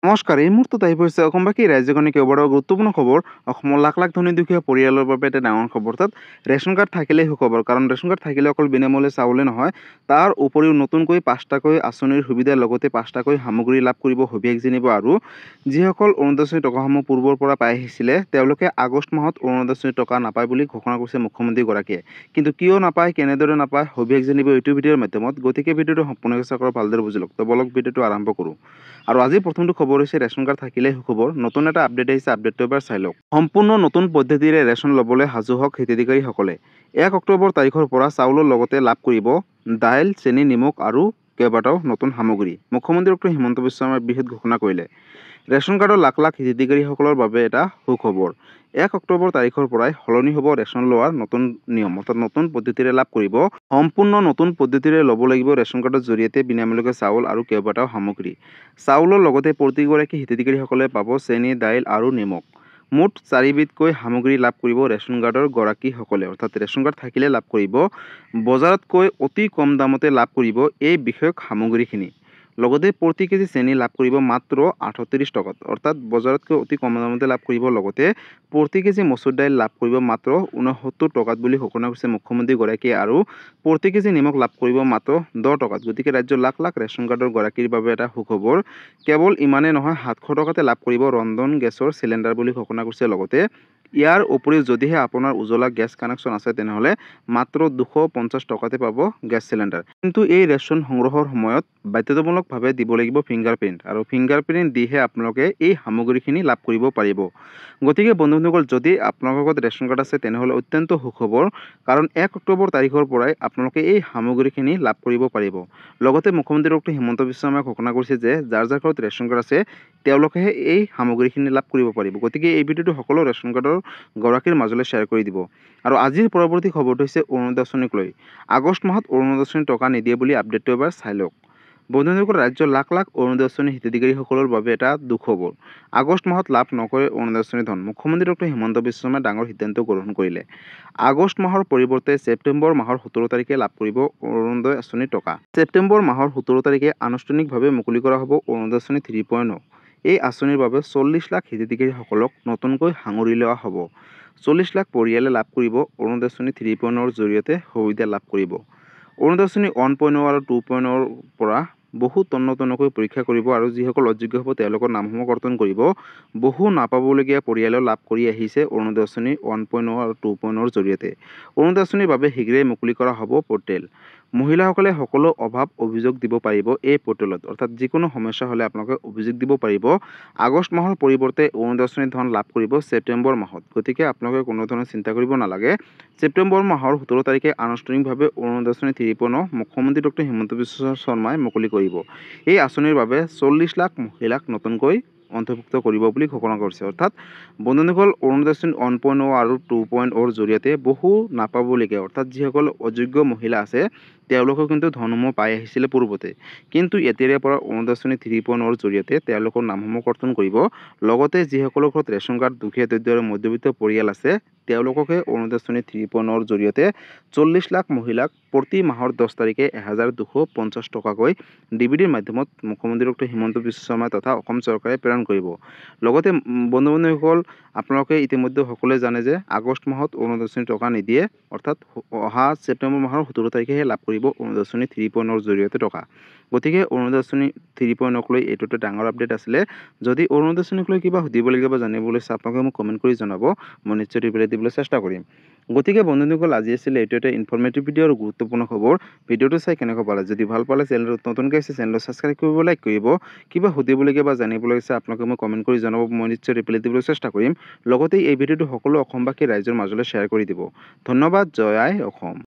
নমস্কাৰ, এই মুহূৰ্তত আহি পৰিছে অসমবাসী ৰাজ্যখনে কেইবাটাও গুৰুত্বপূৰ্ণ খবৰ। অসমৰ লাখ লাখ ধনী দুখীয়া পৰিয়ালৰ বাবে এটা ডাঙৰ খবৰ। অৰ্থাৎ ৰেচন কাৰ্ড থাকিলেই সুখবৰ। কাৰণ ৰেচন কাৰ্ড থাকিলে অকল বিনামূল্যে চাউলে নহয়, তাৰ উপৰিও নতুনকৈ 5টাকৈ আঁচনিৰ সুবিধাৰ লগতে 5টাকৈ সামগ্ৰী লাভ কৰিব সবিশেষ জানিব। আৰু যিসকল অৰুণোদয় টকাসমূহ পূৰ্বৰ পৰা পাই আহিছিলে, তেওঁলোকে আগষ্ট মাহত অৰুণোদয় টকা নাপায় বুলি ঘোষণা কৰিছে মুখ্যমন্ত্ৰীগৰাকীয়ে। কিন্তু কিয় নাপায়, কেনেদৰে নাপায়, সবিশেষ জানিব এইটো ভিডিঅ'ৰ মাধ্যমত। গতিকে ভিডিঅ'টো সম্পূৰ্ণকৈ চাওক আৰু ভালদৰে বুজি লওক। তো বলক ভিডিঅ'টো আৰম্ভ কৰোঁ। আৰু আজি প্ৰথমটো খবৰ হৈছে ৰেচন কাৰ্ড থাকিলে সুখবৰ। নতুন এটা আপডেট আহিছে, আপডেটটো এবাৰ চাই লওক। সম্পূৰ্ণ নতুন পদ্ধতিৰে ৰেচন ল'বলৈ সাজু হওক হিতাধিকাৰীসকলে। 1 অক্টোবৰ তাৰিখৰ পৰা চাউলৰ লগতে লাভ কৰিব দাইল, চেনি, নিমখ আৰু কেইবাটাও নতুন সামগ্ৰী। মুখ্যমন্ত্ৰী ডক্টৰ হিমন্ত বিশ্ব শৰ্মাই বিশেষ ঘোষণা কৰিলে। ৰেচন কাৰ্ডৰ লাখ লাখ হিতাধিকাৰীসকলৰ বাবে এটা সুখবৰ। 1 অক্টোবৰ তাৰিখৰ পৰাই সলনি হ'ব ৰেচন লোৱাৰ নতুন নিয়ম। অৰ্থাৎ নতুন পদ্ধতিৰে লাভ কৰিব। সম্পূৰ্ণ নতুন পদ্ধতিৰে ল'ব লাগিব ৰেচন কাৰ্ডৰ জৰিয়তে বিনামূলীয়াকৈ চাউল আৰু কেইবাটাও সামগ্ৰী। চাউলৰ লগতে প্ৰতিগৰাকী হিতাধিকাৰীসকলে পাব চেনি, দাইল আৰু নিমখ। মুঠ 4বিধকৈ সামগ্ৰী লাভ কৰিব ৰেচন কাৰ্ডৰ গৰাকীসকলে। অৰ্থাৎ ৰেচন কাৰ্ড থাকিলে লাভ কৰিব। বজাৰতকৈ অতি কম দামতে লাভ কৰিব এই বিষয়ক সামগ্ৰীখিনি। লগতে প্ৰতি কেজি চেনি লাভ কৰিব মাত্ৰ 38 টকাত। অৰ্থাৎ বজাৰতকৈ অতি কম দামতে লাভ কৰিব। লগতে প্ৰতি কেজি মচুৰ দাইল লাভ কৰিব মাত্ৰ 69 টকাত বুলি ঘোষণা কৰিছে মুখ্যমন্ত্ৰীগৰাকীয়ে। আৰু প্ৰতি কেজি নিমখ লাভ কৰিব মাত্ৰ 10 টকাত। গতিকে ৰাজ্যৰ লাখ লাখ ৰেচন কাৰ্ডৰ গৰাকীৰ বাবে এটা সুখবৰ। কেৱল ইমানেই নহয়, 700 টকাতে লাভ কৰিব ৰন্ধন গেছৰ চিলিণ্ডাৰ বুলি ঘোষণা কৰিছে। লগতে ইয়াৰ উপৰিও যদিহে আপোনাৰ উজ্জ্বলা গেছ কানেকশ্যন আছে, তেনেহ'লে মাত্ৰ 250 টকাতে পাব গেছ চিলিণ্ডাৰ। কিন্তু এই ৰেচন সংগ্ৰহৰ সময়ত বাধ্যতামূলকভাৱে দিব লাগিব ফিংগাৰপ্ৰিণ্ট। আৰু ফিংগাৰপ্ৰিণ্ট দিহে আপোনালোকে এই সামগ্ৰীখিনি লাভ কৰিব পাৰিব। গতিকে বন্ধুসকল, যদি আপোনালোকৰ লগত ৰেচন কাৰ্ড আছে, তেনেহ'লে অত্যন্ত সুখবৰ। কাৰণ 1 অক্টোবৰ তাৰিখৰ পৰাই আপোনালোকে এই সামগ্ৰীখিনি লাভ কৰিব পাৰিব। লগতে মুখ্যমন্ত্ৰী ডক্টৰ হিমন্ত বিশ্ব শৰ্মাই ঘোষণা কৰিছে যে যাৰ যাৰ ঘৰত ৰেচন কাৰ্ড আছে, তেওঁলোকেহে এই সামগ্ৰীখিনি লাভ কৰিব পাৰিব। গতিকে এই ভিডিঅ'টো সকলো ৰেচন কাৰ্ডৰ গৰাকীৰ মাজলৈ শ্বেয়াৰ কৰি দিব। আৰু আজিৰ পৰৱৰ্তী খবৰটো হৈছে অৰুণোদয় আঁচনিক লৈ। আগষ্ট মাহত অৰুণোদয় আঁচনি টকা নিদিয়ে বুলি আপডেটটো এবাৰ চাই লওক। বন্ধুসকল, ৰাজ্যৰ লাখ লাখ অৰুণোদয় আঁচনি হিতাধিকাৰীসকলৰ বাবে এটা দুখবৰ। আগষ্ট মাহত লাভ নকৰে অৰুণোদয় আঁচনি ধন। মুখ্যমন্ত্ৰী ডক্টৰ হিমন্ত বিশ্ব শৰ্মাই ডাঙৰ সিদ্ধান্ত গ্ৰহণ কৰিলে। আগষ্ট মাহৰ পৰিৱৰ্তে ছেপ্টেম্বৰ মাহৰ 17 তাৰিখে লাভ কৰিব অৰুণোদয় আঁচনিৰ টকা। ছেপ্টেম্বৰ মাহৰ 17 তাৰিখে আনুষ্ঠানিকভাৱে মুকলি কৰা হ'ব অৰুণোদয় আঁচনি 3.0। এই আঁচনিৰ বাবে 40 লাখ হিতাধিকাৰীসকলক নতুনকৈ সাঙুৰি লোৱা হ'ব। 40 লাখ পৰিয়ালে লাভ কৰিব অৰুণোদয় আঁচনি 3.0ৰ জৰিয়তে সুবিধা লাভ কৰিব। অৰুণোদয় আঁচনি 1.0 আৰু 2.0ৰ পৰা বহু তন্নকৈ পৰীক্ষা কৰিব আৰু যিসকল অযোগ্য হ'ব তেওঁলোকৰ নামসমূহ কৰ্তন কৰিব। বহু নাপাবলগীয়া পৰিয়ালেও লাভ কৰি আহিছে অৰুণোদয় আঁচনি 1.0 আৰু 2.0ৰ জৰিয়তে। অৰুণোদয় আঁচনিৰ বাবে শীঘ্ৰেই মুকলি কৰা হ'ব পৰ্টেল। মহিলাসকলে সকলো অভাৱ অভিযোগ দিব পাৰিব এই পৰ্টেলত। অৰ্থাৎ যিকোনো সমস্যা হ'লে আপোনালোকে অভিযোগ দিব পাৰিব। আগষ্ট মাহৰ পৰিৱৰ্তে অৰুণোদয় আঁচনিৰ ধন লাভ কৰিব ছেপ্টেম্বৰ মাহত। গতিকে আপোনালোকে কোনো ধৰণৰ চিন্তা কৰিব নালাগে। ছেপ্টেম্বৰ মাহৰ 17 তাৰিখে আনুষ্ঠানিকভাৱে অৰুণোদয় আঁচনি 3.0 মুখ্যমন্ত্ৰী ডক্টৰ হিমন্ত বিশ্ব শৰ্মাই মুকলি কৰিব। এই আঁচনিৰ বাবে 40 লাখ মহিলাক নতুনকৈ অন্তৰ্ভুক্ত কৰিব বুলি ঘোষণা কৰিছে। অৰ্থাৎ বন্ধুসকল, অৰুণোদয় আঁচনি 1.0 আৰু 2.0ৰ জৰিয়তে বহু নাপাবলগীয়া, অৰ্থাৎ যিসকল অযোগ্য মহিলা আছে, তেওঁলোকেও কিন্তু ধনসমূহ পাই আহিছিলে পূৰ্বতে। কিন্তু এতিয়াৰে পৰা অৰুণোদয় আঁচনি 3.0ৰ জৰিয়তে তেওঁলোকৰ নামসমূহ কৰ্তন কৰিব। লগতে যিসকলৰ ঘৰত ৰেচন কাৰ্ড, দুখীয়া দৰিদ্ৰ আৰু মধ্যবিত্ত পৰিয়াল আছে, তেওঁলোককে অৰুণোদয় আঁচনি 3.0ৰ জৰিয়তে 40 লাখ মহিলাক প্ৰতি মাহৰ 10 তাৰিখে 1250 টকাকৈ ডিবিটিৰ মাধ্যমত মুখ্যমন্ত্ৰী ডক্টৰ হিমন্ত বিশ্ব শৰ্মা তথা অসম চৰকাৰে প্ৰেৰণ কৰিব। লগতে বন্ধুসকল, আপোনালোকে ইতিমধ্যে সকলোৱে জানে যে আগষ্ট মাহত অৰুণোদয় আঁচনি টকা নিদিয়ে। অৰ্থাৎ অহা ছেপ্টেম্বৰ মাহৰ 17 তাৰিখেহে লাভ কৰিব অৰুণোদয় আঁচনি 3.0ৰ জৰিয়তে টকা। গতিকে অৰুণোদয় আঁচনি 3.0ক লৈ এইটো এটা ডাঙৰ আপডেট আছিলে। যদি অৰুণোদয় আঁচনিক লৈ কিবা সুধিবলগীয়া বা জানিবলৈ ইচ্ছা আপোনালোকে মোক কমেণ্ট কৰি জনাব। মই নিশ্চয় ৰিপ্লাই দিবলৈ চেষ্টা কৰিম। গতিকে বন্ধুসকল, আজি আছিলে এইটো এটা ইনফৰ্মেটিভ ভিডিঅ' আৰু গুৰুত্বপূৰ্ণ খবৰ। ভিডিঅ'টো চাই কেনেকুৱা পালে? যদি ভাল পালে চেনেলটো নতুনকৈ আছে, চেনেলটো ছাবস্ক্ৰাইব কৰিব, লাইক কৰিব। কিবা সুধিবলগীয়া বা জানিবলৈ ইচ্ছা আপোনালোকে মোক কমেণ্ট কৰি জনাব। মই নিশ্চয় ৰিপ্লাই দিবলৈ চেষ্টা কৰিম। লগতে এই ভিডিঅ'টো সকলো অসমবাসী ৰাইজৰ মাজলৈ শ্বেয়াৰ কৰি দিব। ধন্যবাদ। জয় আই অসম।